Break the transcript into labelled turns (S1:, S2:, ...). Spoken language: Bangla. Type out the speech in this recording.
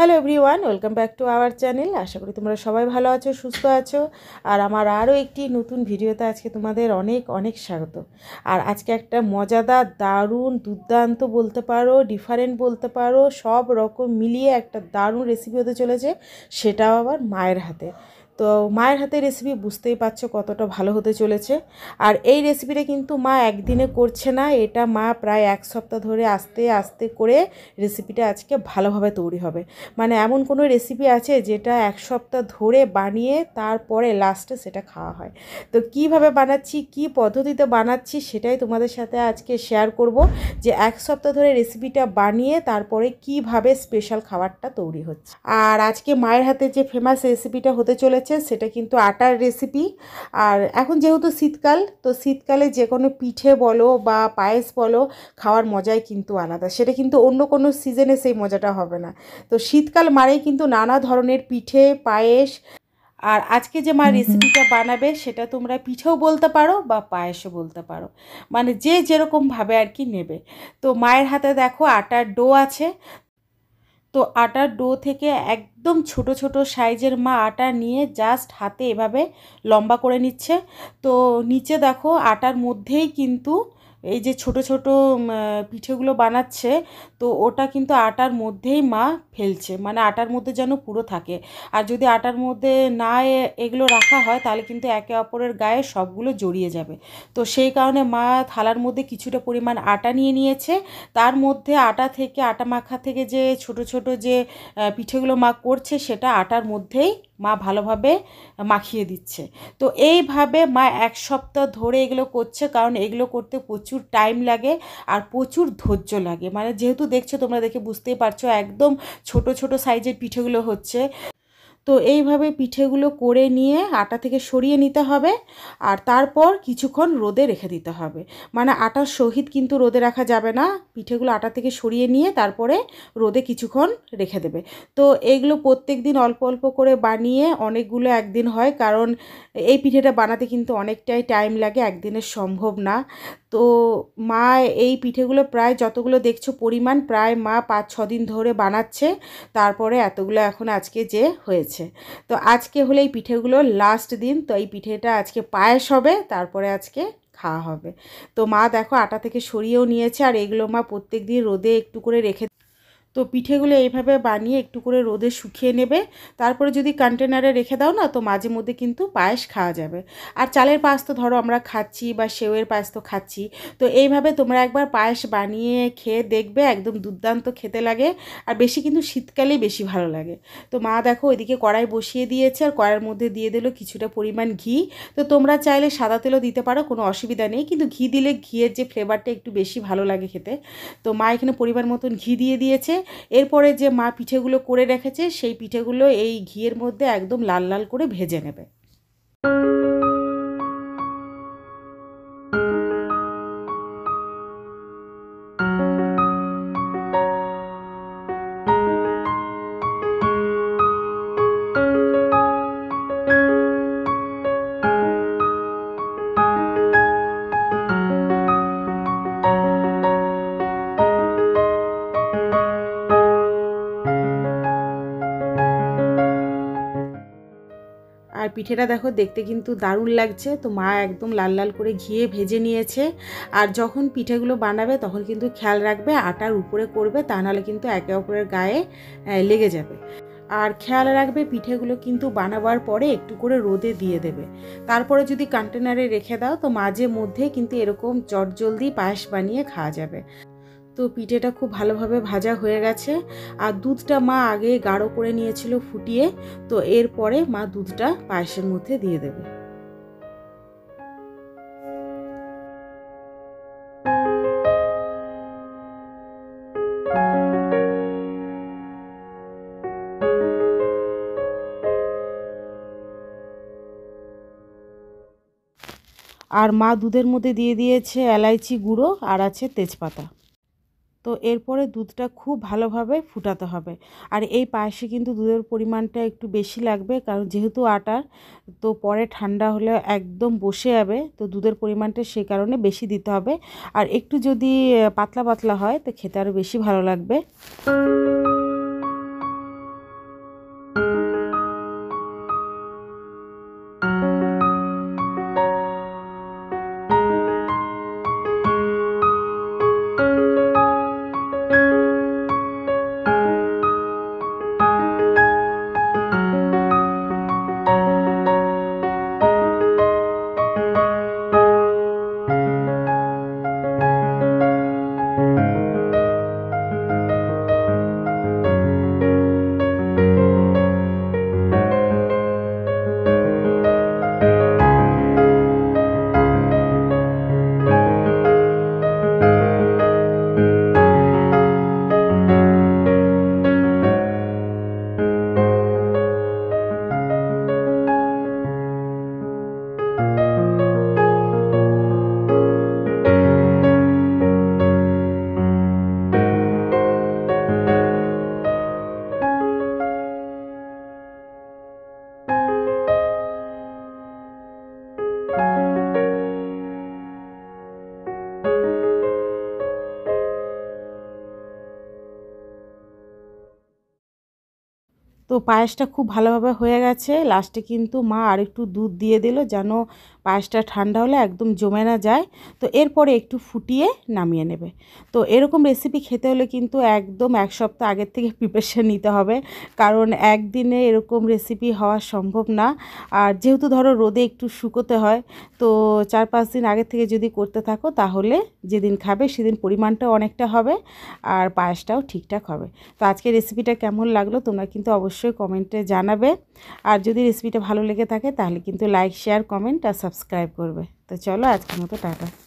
S1: Hello everyone, welcome back to our channel. আশা করি তোমরা সবাই ভালো আছো, সুস্থ আছো। আর আমার আরও একটি নতুন ভিডিওতে আজকে তোমাদের অনেক অনেক স্বাগত। আর আজকে একটা মজাদার, দারুণ, দুর্দান্ত বলতে পারো, ডিফারেন্ট বলতে পারো, সব রকম মিলিয়ে একটা দারুণ রেসিপি হতে চলেছে, সেটাও আবার মায়ের হাতে। তো মায়ের হাতে রেসিপি বুঝতেই পারছো কতটা ভালো হতে চলেছে। আর এই রেসিপিটা কিন্তু মা একদিনে করছে না, এটা মা প্রায় এক সপ্তাহ ধরে আস্তে আস্তে করে রেসিপিটা আজকে ভালোভাবে তৈরি হবে। মানে এমন কোনো রেসিপি আছে যেটা এক সপ্তাহ ধরে বানিয়ে তারপরে লাস্টে সেটা খাওয়া হয়। তো কিভাবে বানাচ্ছি, কি পদ্ধতিতে বানাচ্ছি, সেটাই তোমাদের সাথে আজকে শেয়ার করব, যে এক সপ্তাহ ধরে রেসিপিটা বানিয়ে তারপরে কিভাবে স্পেশাল খাবারটা তৈরি হচ্ছে। আর আজকে মায়ের হাতে যে ফেমাস রেসিপিটা হতে চলেছে সেটা কিন্তু আটার রেসিপি। আর এখন যেহেতু শীতকাল, তো শীতকালে যে কোনো পিঠে বলো বা পায়েস বলো, খাওয়ার মজাই কিন্তু আলাদা। সেটা কিন্তু অন্য কোনো সিজনে সেই মজাটা হবে না। তো শীতকাল মানেই কিন্তু নানা ধরনের পিঠে, পায়েস। আর আজকে যে মা রেসিপিটা বানাবে সেটা তোমরা পিঠেও বলতে পারো বা পায়েসও বলতে পারো, মানে যে যেরকমভাবে আর কি নেবে। তো মায়ের হাতে দেখো আটার ডো আছে। তো আটার ডো থেকে একদম ছোট ছোট সাইজের মা আটা নিয়ে জাস্ট হাতে এভাবে লম্বা করে নিচ্ছে। তো নিচে দেখো আটার মধ্যেই কিন্তু এই যে ছোট ছোট পিঠেগুলো বানাচ্ছে, তো ওটা কিন্তু আটার মধ্যেই মা ফেলছে, মানে আটার মধ্যে যেন পুরো থাকে। আর যদি আটার মধ্যে না এগুলো রাখা হয় তাহলে কিন্তু একে অপরের গায়ে সবগুলো জড়িয়ে যাবে। তো সেই কারণে মা থালার মধ্যে কিছুটা পরিমাণ আটা নিয়ে নিয়েছে। তার মধ্যে আটা থেকে, আটা মাখা থেকে যে ছোট ছোট যে পিঠেগুলো মা করছে সেটা আটার মধ্যেই মা ভালোভাবে মাখিয়ে দিচ্ছে। তো এইভাবে মা এক সপ্তাহ ধরে এগুলো করছে, কারণ এগুলো করতে প্রচুর টাইম লাগে আর প্রচুর ধৈর্য লাগে। মানে যেহেতু দেখছো, তোমরা দেখে বুঝতেই পারছো একদম ছোট ছোট সাইজের পিঠেগুলো হচ্ছে। তো এইভাবে পিঠেগুলো করে নিয়ে আটা থেকে সরিয়ে নিতে হবে। আর তারপর কিছুক্ষণ রোদে রেখে দিতে হবে। মানে আটার সহিত কিন্তু রোদে রাখা যাবে না, পিঠেগুলো আটা থেকে সরিয়ে নিয়ে তারপরে রোদে কিছুক্ষণ রেখে দেবে। তো এইগুলো প্রত্যেক দিন অল্প অল্প করে বানিয়ে অনেকগুলো একদিন হয়, কারণ এই পিঠেটা বানাতে কিন্তু অনেকটাই টাইম লাগে, একদিনের সম্ভব না। তো মা এই পিঠেগুলো প্রায় যতগুলো দেখছো পরিমাণ, প্রায় মা 5-6 দিন ধরে বানাচ্ছে, তারপরে এতগুলো এখন আজকে যে হয়েছে। তো আজকে হলে এই পিঠেগুলোর লাস্ট দিন, তো এই পিঠেটা আজকে পায়েস হবে, তারপরে আজকে খাওয়া হবে। তো মা দেখো আটা থেকে সরিয়েও নিয়েছে, আর এগুলো মা প্রত্যেক দিন রোদে একটু করে রেখে। তো পিঠেগুলো এইভাবে বানিয়ে একটু করে রোদে শুকিয়ে নেবে। তারপরে যদি কন্টেনারে রেখে দাও না, তো মাঝে মধ্যে কিন্তু পায়েস খাওয়া যাবে। আর চালের পায়েস তো ধরো আমরা খাচ্ছি, বা সেওয়ের পায়েস তো খাচ্ছি। তো এইভাবে তোমরা একবার পায়েস বানিয়ে খেয়ে দেখবে, একদম দুর্দান্ত খেতে লাগে। আর বেশি কিন্তু শীতকালেই বেশি ভালো লাগে। তো মা দেখো ওইদিকে কড়াই বসিয়ে দিয়েছে, আর কড়াইয়ের মধ্যে দিয়ে দিল কিছুটা পরিমাণ ঘি। তো তোমরা চাইলে সাদা তেলও দিতে পারো, কোনো অসুবিধা নেই, কিন্তু ঘি দিলে ঘিয়ের যে ফ্লেভারটা একটু বেশি ভালো লাগে খেতে। তো মা এখানে পরিমাণ মতন ঘি দিয়ে দিয়েছে। এরপরে যে মা পিঠেগুলো করে রেখেছে সেই পিঠেগুলো এই ঘিয়ের মধ্যে একদম লাল লাল করে ভেজে নেবে। আর পিঠেটা দেখো দেখতে কিন্তু দারুণ লাগছে। তো মা একদম লাল লাল করে ঘিয়ে ভেজে নিয়েছে। আর যখন পিঠেগুলো বানাবে তখন কিন্তু খেয়াল রাখবে আটার উপরে করবে, তা নাহলে কিন্তু একে অপরের গায়ে লেগে যাবে। আর খেয়াল রাখবে পিঠেগুলো কিন্তু বানাবার পরে একটু করে রোদে দিয়ে দেবে। তারপরে যদি কন্টেনারে রেখে দাও, তো মাঝে মধ্যে কিন্তু এরকম চটজলদি পায়েস বানিয়ে খাওয়া যাবে। তো পিঠেটা খুব ভালোভাবে ভাজা হয়ে গেছে। আর দুধটা মা আগে গাঢ় করে নিয়েছিল ফুটিয়ে। তো এরপরে মা দুধটা পায়েসের মধ্যে দিয়ে দেবে। আর মা দুধের মধ্যে দিয়ে দিয়েছে এলাইচি গুঁড়ো, আর আছে তেজপাতা। তো এরপরে দুধটা খুব ভালোভাবে ফুটাতে হবে। আর এই পায়েসে কিন্তু দুধের পরিমাণটা একটু বেশি লাগবে, কারণ যেহেতু আটার, তো পরে ঠান্ডা হলে একদম বসে যাবে। তো দুধের পরিমাণটা সেই কারণে বেশি দিতে হবে। আর একটু যদি পাতলা পাতলা হয় তো খেতে আরও বেশি ভালো লাগবে। পায়েসটা খুব ভালোভাবে হয়ে গেছে। লাস্টে কিন্তু মা আরেকটু দুধ দিয়ে দিল যেন পায়েসটা ঠান্ডা হলে একদম জমে না যায়। তো এরপরে একটু ফুটিয়ে নামিয়ে নেবে। তো এরকম রেসিপি খেতে হলে কিন্তু একদম 1 সপ্তাহ আগের থেকে প্রিপারেশন নিতে হবে, কারণ একদিনে এরকম রেসিপি হওয়া সম্ভব না। আর যেহেতু ধরো রোদে একটু শুকোতে হয়, তো 4-5 দিন আগের থেকে যদি করতে থাকো তাহলে যেদিন খাবে সেদিন পরিমাণটাও অনেকটা হবে আর পায়েসটাও ঠিকঠাক হবে। তো আজকে রেসিপিটা কেমন লাগলো তোমরা কিন্তু অবশ্যই কমেন্টে জানাবে। আর যদি রেসিপিটা ভালো লেগে থাকে তাহলে কিন্তু লাইক, শেয়ার, কমেন্ট আর সাবস্ক্রাইব করবে। তো চলো আজকের মতো টাটা।